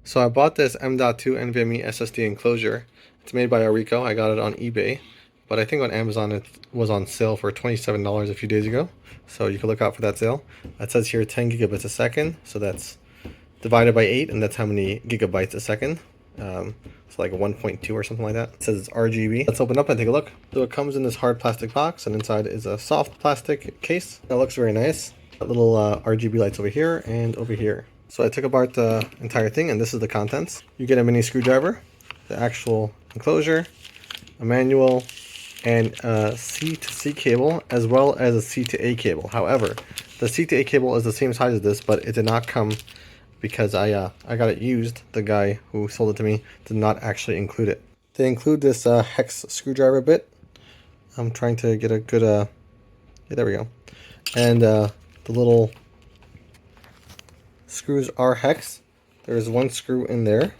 So I bought this M.2 NVMe SSD enclosure. It's made by Orico. I got it on eBay, but I think on Amazon it was on sale for $27 a few days ago. So you can look out for that sale. It says here 10 gigabits a second, so that's divided by 8, and that's how many gigabytes a second. It's like 1.2 or something like that. It says it's RGB. Let's open up and take a look. So it comes in this hard plastic box, and inside is a soft plastic case. It looks very nice. Got little RGB lights over here and over here. So I took apart the entire thing, and this is the contents. You get a mini screwdriver, the actual enclosure, a manual, and a C to C cable, as well as a C to A cable. However, the C to A cable is the same size as this, but it did not come because I got it used. The guy who sold it to me did not actually include it. They include this hex screwdriver bit. I'm trying to get a good yeah, there we go. And the little screws are hex. There's one screw in there.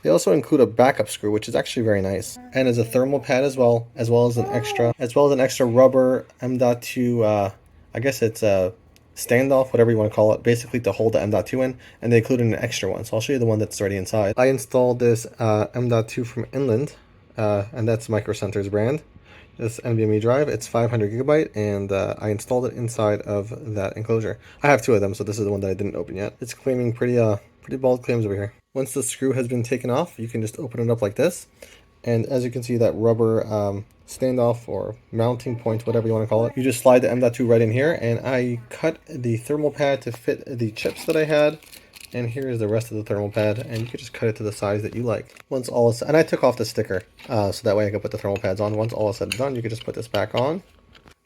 They also include a backup screw, which is actually very nice, and as a thermal pad as well as an extra rubber M.2. I guess it's a standoff, whatever you want to call it, basically to hold the M.2 in, and they included an extra one. So I'll show you the one that's already inside. I installed this M.2 from Inland, and that's Micro Center's brand. This NVMe drive, it's 500 gigabyte, and I installed it inside of that enclosure. I have two of them, so this is the one that I didn't open yet. It's claiming pretty bold claims over here. Once the screw has been taken off, you can just open it up like this, and as you can see, that rubber standoff or mounting point, whatever you want to call it, you just slide the M.2 right in here, and I cut the thermal pad to fit the chips that I had. And here is the rest of the thermal pad, and you can just cut it to the size that you like. Once all is, and I took off the sticker, so that way I could put the thermal pads on. Once all is said and done, you can just put this back on.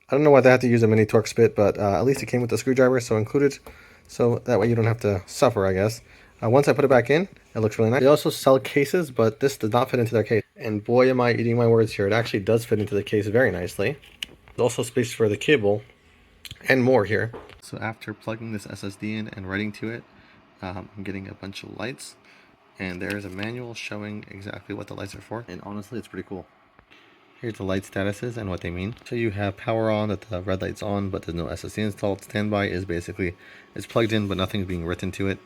I don't know why they had to use a mini Torx bit, but at least it came with the screwdriver, so included. So that way you don't have to suffer, I guess. Once I put it back in, it looks really nice. They also sell cases, but this does not fit into their case. And boy, am I eating my words here. It actually does fit into the case very nicely. There's also space for the cable and more here. So after plugging this SSD in and writing to it, I'm getting a bunch of lights, and there's a manual showing exactly what the lights are for, and honestly it's pretty cool. Here's the light statuses and what they mean. So you have power on, that the red light's on, but there's no SSD installed. Standby is basically it's plugged in but nothing's being written to it,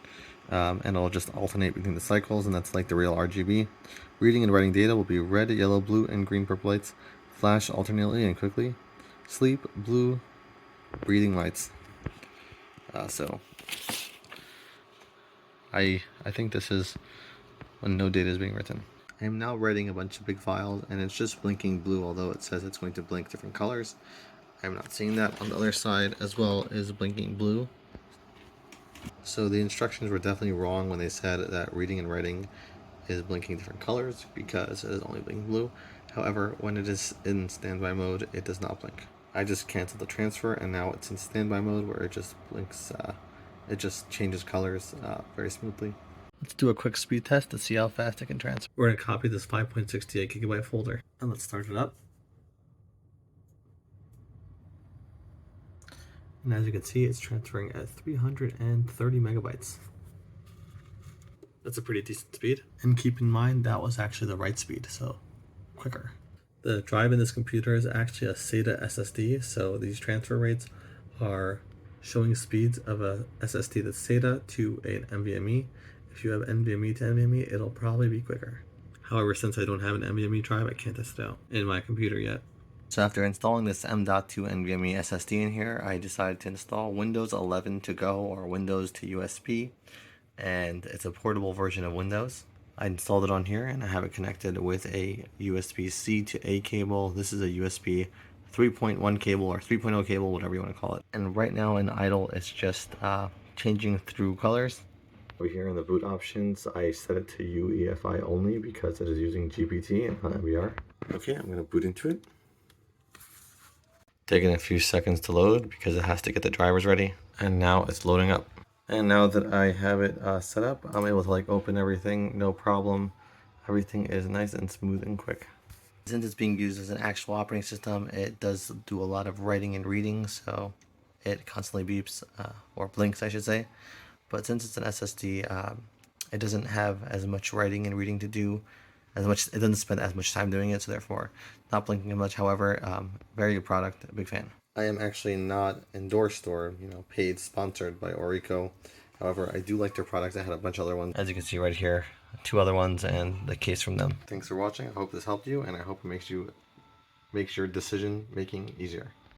and it'll just alternate between the cycles, and that's like the real RGB. Reading and writing data will be red, yellow, blue, and green purple lights, flash alternately and quickly. Sleep, blue, breathing lights. I think this is when no data is being written. I am now writing a bunch of big files, and it's just blinking blue, although it says it's going to blink different colors. I'm not seeing that. On the other side as well is blinking blue. So the instructions were definitely wrong when they said that reading and writing is blinking different colors, because it is only blinking blue. However, when it is in standby mode, it does not blink. I just canceled the transfer, and now it's in standby mode where it just blinks. It just changes colors very smoothly. Let's do a quick speed test to see how fast it can transfer. We're going to copy this 5.68 gigabyte folder, and let's start it up. And as you can see, it's transferring at 330 megabytes. That's a pretty decent speed. And keep in mind, that was actually the write speed, so quicker. The drive in this computer is actually a SATA SSD, so these transfer rates are showing speeds of a SSD that's SATA to an NVMe. If you have NVMe to NVMe, it'll probably be quicker. However, since I don't have an NVMe drive, I can't test it out in my computer yet. So after installing this M.2 NVMe SSD in here, I decided to install Windows 11 to go, or Windows to USB, and it's a portable version of Windows. I installed it on here, and I have it connected with a USB-C to A cable. This is a USB 3.1 cable or 3.0 cable, whatever you want to call it. And right now in idle, it's just changing through colors. Over here in the boot options, I set it to UEFI only because it is using GPT and not NVR. Okay, I'm going to boot into it. Taking a few seconds to load because it has to get the drivers ready. And now it's loading up. And now that I have it set up, I'm able to open everything, no problem. Everything is nice and smooth and quick. Since it's being used as an actual operating system, it does do a lot of writing and reading, so it constantly beeps, or blinks I should say. But since it's an SSD, it doesn't have as much writing and reading to do, it doesn't spend as much time doing it, so therefore not blinking as much. However, very good product, a big fan. I am actually not endorsed or paid, sponsored by Orico. However, I do like their products. I had a bunch of other ones. As you can see right here, 2 other ones and the case from them. Thanks for watching. I hope this helped you, and I hope it makes your decision making easier.